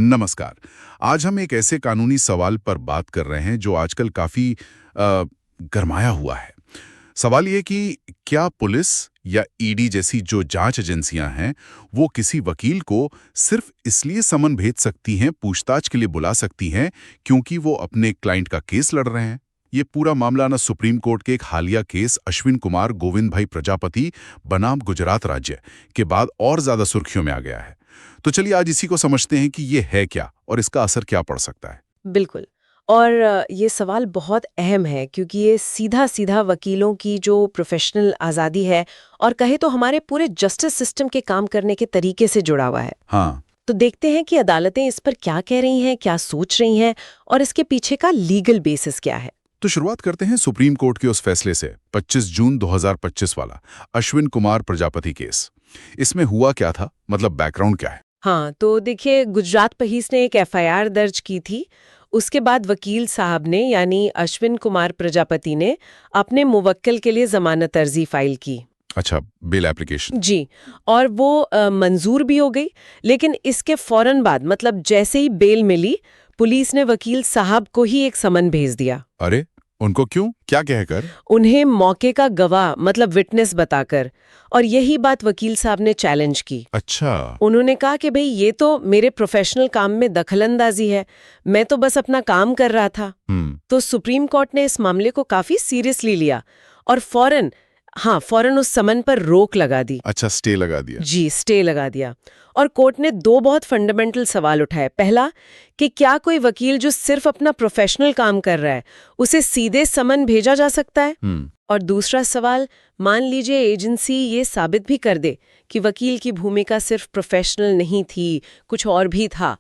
नमस्कार। आज हम एक ऐसे कानूनी सवाल पर बात कर रहे हैं जो आजकल काफी गरमाया हुआ है। सवाल ये कि क्या पुलिस या ईडी जैसी जो जांच एजेंसियां हैं, वो किसी वकील को सिर्फ इसलिए समन भेज सकती हैं, पूछताछ के लिए बुला सकती हैं, क्योंकि वो अपने क्लाइंट का केस लड़ रहे हैं? ये पूरा मामला ना सुप्रीम कोर्ट के एक हालिया केस अश्विन कुमार गोविंद भाई प्रजापति बनाम गुजरात राज्य के बाद और ज्यादा सुर्खियों में आ गया है। तो चलिए आज इसी को समझते हैं कि ये है क्या और इसका असर क्या पड़ सकता है। बिल्कुल। और ये सवाल बहुत अहम है क्योंकि ये सीधा सीधा वकीलों की जो प्रोफेशनल आज़ादी है और कहे तो हमारे पूरे जस्टिस सिस्टम के काम करने के तरीके से जुड़ा हुआ है। हाँ, तो देखते हैं कि अदालतें इस पर क्या कह रही हैं, क्या सोच रही हैं और इसके पीछे का लीगल बेसिस क्या है। तो शुरुआत करते हैं सुप्रीम कोर्ट के उस फैसले से, 25 जून 2025 वाला अश्विन कुमार प्रजापति केस। इसमें हुआ क्या था, मतलब बैकग्राउंड क्या है? हाँ, तो देखिए, गुजरात पुलिस ने एक एफआईआर दर्ज की थी। उसके बाद वकील साहब ने यानी अश्विन कुमार प्रजापति ने अपने मुवक्किल के लिए जमानत अर्जी फाइल की। अच्छा, बेल एप्लीकेशन। जी, और वो मंजूर भी हो गई। लेकिन इसके फौरन बाद, मतलब जैसे ही बेल मिली, पुलिस ने वकील साहब को ही एक समन भेज दिया। अरे, उनको क्यों, क्या कहकर? उन्हें मौके का गवाह मतलब विटनेस बताकर। और यही बात वकील साहब ने चैलेंज की। अच्छा। उन्होंने कहा कि भाई ये तो मेरे प्रोफेशनल काम में दखलंदाजी है, मैं तो बस अपना काम कर रहा था। तो सुप्रीम कोर्ट ने इस मामले को काफी सीरियसली लिया और फौरन उस समन पर रोक लगा दी। अच्छा, स्टे लगा दिया। जी, स्टे लगा दिया। और कोर्ट ने दो बहुत फंडामेंटल सवाल उठाए। पहला कि क्या कोई वकील जो सिर्फ अपना प्रोफेशनल काम कर रहा है, उसे सीधे समन भेजा जा सकता है? और दूसरा सवाल, मान लीजिए एजेंसी ये साबित भी कर दे कि वकील की भूमिका सिर्फ प्रोफेशनल नहीं थी, कुछ और भी था,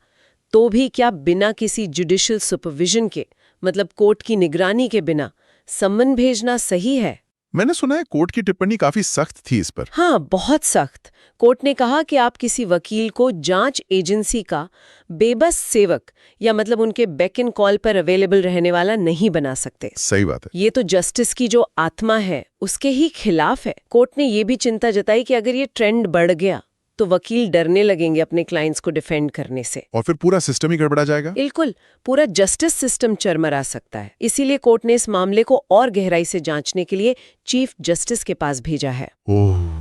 तो भी क्या बिना किसी जुडिशियल सुपरविजन के, मतलब कोर्ट की निगरानी के बिना, समन भेजना सही है? मैंने सुना है कोर्ट की टिप्पणी काफी सख्त थी इस पर। हाँ, बहुत सख्त। कोर्ट ने कहा कि आप किसी वकील को जांच एजेंसी का बेबस सेवक या मतलब उनके बेक एंड कॉल पर अवेलेबल रहने वाला नहीं बना सकते। सही बात है। ये तो जस्टिस की जो आत्मा है उसके ही खिलाफ है। कोर्ट ने ये भी चिंता जताई कि अगर ये ट्रेंड बढ़ गया तो वकील डरने लगेंगे अपने क्लाइंट्स को डिफेंड करने से और फिर पूरा सिस्टम ही गड़बड़ा जाएगा। बिल्कुल, पूरा जस्टिस सिस्टम चरमरा सकता है। इसीलिए कोर्ट ने इस मामले को और गहराई से जांचने के लिए चीफ जस्टिस के पास भेजा है।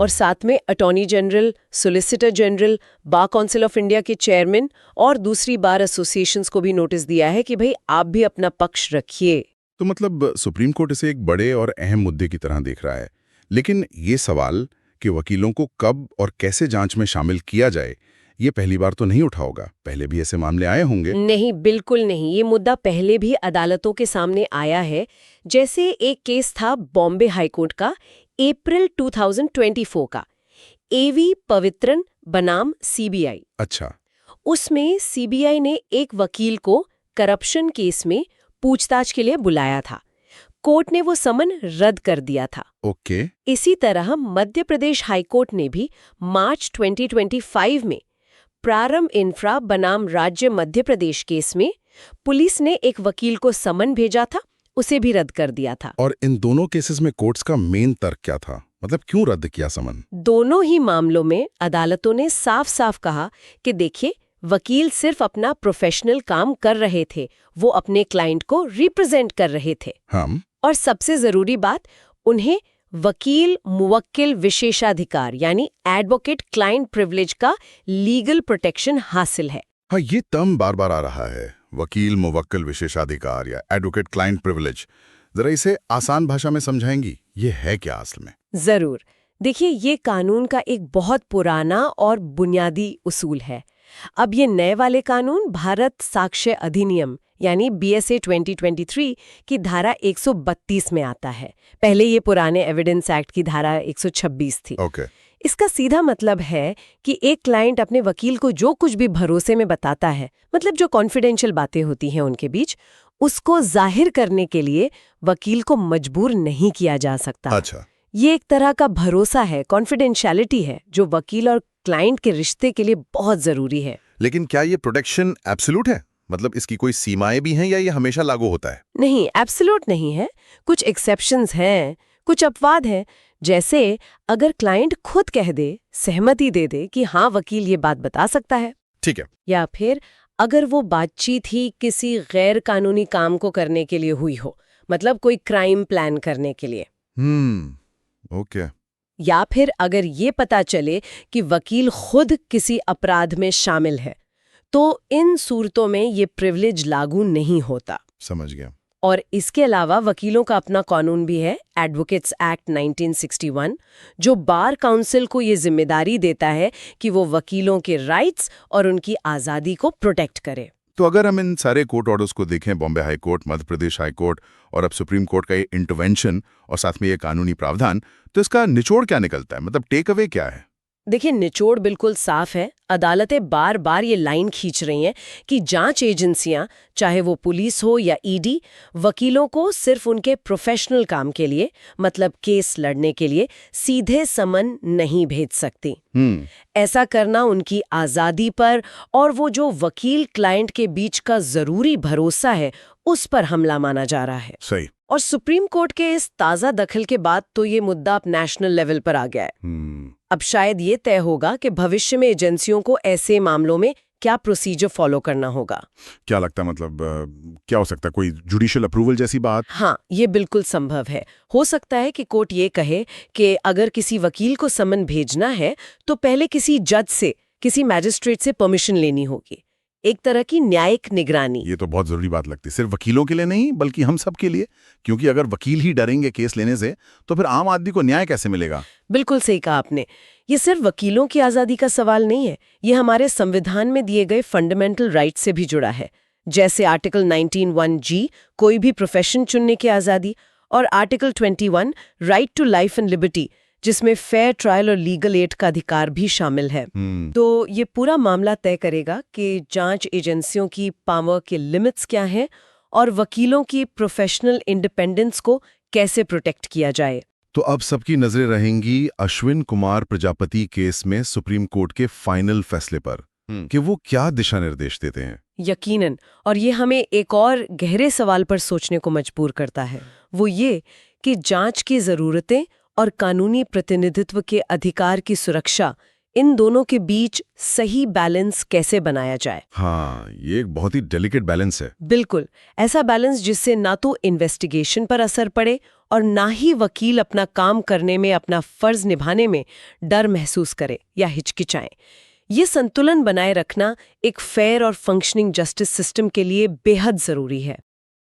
और साथ में attorney general, solicitor general, bar council of India के चेयरमैन और दूसरी बार एसोसिएशंस को भी नोटिस दिया है कि भाई आप भी अपना पक्ष रखिए। तो मतलब सुप्रीम कोर्ट इसे एक बड़े और अहम मुद्दे की तरह देख रहा है। लेकिन ये सवाल कि वकीलों को कब और कैसे जांच में शामिल किया जाए, ये पहली बार तो नहीं उठा होगा। पहले भी ऐसे मामले आए होंगे। नहीं, बिल्कुल नहीं। ये मुद्दा पहले भी अदालतों के सामने आया है। जैसे एक केस था बॉम्बे हाईकोर्ट का अप्रैल 2024 का, एवी पवित्रन बनाम सीबीआई। अच्छा। उसमें सीबीआई ने एक वकील को करप्शन केस में पूछताछ के लिए बुलाया था। कोर्ट ने वो समन रद्द कर दिया था। ओके। इसी तरह मध्य प्रदेश हाईकोर्ट ने भी मार्च 2025 में प्रारंभ इंफ्रा बनाम राज्य मध्य प्रदेश केस में पुलिस ने एक वकील को समन भेजा था, उसे भी रद्द कर दिया था। और इन दोनों केसेस में कोर्ट्स का मेन तर्क क्या था, मतलब क्यों रद्द किया समन? दोनों ही मामलों में अदालतों ने साफ साफ कहा कि देखिए, वकील सिर्फ अपना प्रोफेशनल काम कर रहे थे, वो अपने क्लाइंट को रिप्रेजेंट कर रहे थे। हम और सबसे जरूरी बात, उन्हें वकील मुवक्किल विशेषाधिकार यानी एडवोकेट क्लाइंट प्रिविलेज का लीगल प्रोटेक्शन हासिल है। हाँ, ये टर्म बार बार आ रहा है, वकील मुवक्किल विशेषाधिकार या एडवोकेट क्लाइंट प्रिविलेज। जरा इसे आसान भाषा में समझाएंगी, ये है क्या असल में? जरूर। देखिए, ये कानून का एक बहुत पुराना और बुनियादी उसूल है। अब ये नए वाले कानून भारत साक्ष्य अधिनियम यानी BSA 2023 की धारा 132 में आता है। पहले ये पुराने एविडेंस एक्ट की धारा 126 थी। ओके। इसका सीधा मतलब है कि एक क्लाइंट अपने वकील को जो कुछ भी भरोसे में बताता है, मतलब जो कॉन्फिडेंशियल बातें होती हैं उनके बीच, उसको जाहिर करने के लिए वकील को मजबूर नहीं किया जा सकता। अच्छा। ये एक तरह का भरोसा है, कॉन्फिडेंशियलिटी है, जो वकील और क्लाइंट के रिश्ते के लिए बहुत जरूरी है। लेकिन क्या ये प्रोटेक्शन एब्सोल्यूट है, मतलब इसकी कोई सीमाएं भी हैं या ये हमेशा लागू होता है? नहीं, एब्सोल्यूट नहीं है। कुछ एक्सेप्शंस हैं, कुछ अपवाद हैं। जैसे अगर क्लाइंट खुद कह दे, सहमति दे दे कि हाँ वकील ये बात बता सकता है, ठीक है। या फिर अगर वो बातचीत ही किसी गैर कानूनी काम को करने के लिए हुई हो, मतलब कोई क्राइम प्लान करने के लिए, ओके। या फिर अगर ये पता चले कि वकील खुद किसी अपराध में शामिल है, तो इन सूरतों में ये प्रिविलेज लागू नहीं होता। समझ गया। और इसके अलावा वकीलों का अपना कानून भी है, एडवोकेट्स एक्ट 1961, जो बार काउंसिल को ये जिम्मेदारी देता है कि वो वकीलों के राइट्स और उनकी आज़ादी को प्रोटेक्ट करे। तो अगर हम इन सारे कोर्ट ऑर्डर्स को देखें, Bombay high court, Madhya Pradesh high court और अब सुप्रीम कोर्ट का ये इंटरवेंशन और साथ में ये कानूनी प्रावधान, तो इसका निचोड़ क्या निकलता है? मतलब टेक अवे क्या है? देखिए, निचोड़ बिल्कुल साफ है। अदालतें बार बार ये लाइन खींच रही हैं कि जांच एजेंसियां, चाहे वो पुलिस हो या ईडी, वकीलों को सिर्फ उनके प्रोफेशनल काम के लिए, मतलब केस लड़ने के लिए, सीधे समन नहीं भेज सकती। ऐसा करना उनकी आज़ादी पर और वो जो वकील क्लाइंट के बीच का जरूरी भरोसा है, उस पर हमला माना जा रहा है। सही। और सुप्रीम कोर्ट के इस ताज़ा दखल के बाद तो ये मुद्दा अब नेशनल लेवल पर आ गया है। अब शायद ये तय होगा कि भविष्य में एजेंसियों को ऐसे मामलों में क्या प्रोसीजर फॉलो करना होगा। क्या लगता है, मतलब क्या हो सकता है? कोई जुडिशियल अप्रूवल जैसी बात? हाँ, ये बिल्कुल संभव है। हो सकता है कि कोर्ट ये कहे कि अगर किसी वकील को समन भेजना है तो पहले किसी जज से, किसी मैजिस्ट्रेट से परमिशन लेनी होगी। एक तरह की न्यायिक निगरानी। ये तो बहुत जरूरी बात लगती है, सिर्फ वकीलों के लिए नहीं बल्कि हम सब के लिए, क्योंकि अगर वकील ही डरेंगे केस लेने से तो फिर आम आदमी को न्याय कैसे मिलेगा? बिल्कुल सही कहा आपने। ये सिर्फ वकीलों की आज़ादी का सवाल नहीं है, ये हमारे संविधान में दिए गए फंडामेंटल राइट से भी जुड़ा है। जैसे आर्टिकल 19(1)(g) कोई भी प्रोफेशन चुनने की आज़ादी, और article 21 right to life and liberty, जिसमें फेयर ट्रायल और लीगल एड का अधिकार भी शामिल है। तो ये पूरा मामला तय करेगा कि जांच एजेंसियों की पावर के लिमिट्स क्या हैं और वकीलों की प्रोफेशनल इंडिपेंडेंस को कैसे प्रोटेक्ट किया जाए। तो अब सबकी नजरें रहेंगी अश्विन कुमार प्रजापति केस में सुप्रीम कोर्ट के फाइनल फैसले पर कि वो क्या दिशा निर्देश देते हैं। यकीनन, और ये हमें एक और गहरे सवाल पर सोचने को मजबूर करता है, वो ये कि जांच की जरूरतें और कानूनी प्रतिनिधित्व के अधिकार की सुरक्षा, इन दोनों के बीच सही बैलेंस कैसे बनाया जाए। हाँ, ये एक बहुत ही डेलिकेट बैलेंस है। बिल्कुल, ऐसा बैलेंस जिससे ना तो इन्वेस्टिगेशन पर असर पड़े और ना ही वकील अपना काम करने में, अपना फर्ज निभाने में डर महसूस करे या हिचकिचाएं। ये संतुलन बनाए रखना एक फेयर और फंक्शनिंग जस्टिस सिस्टम के लिए बेहद जरूरी है।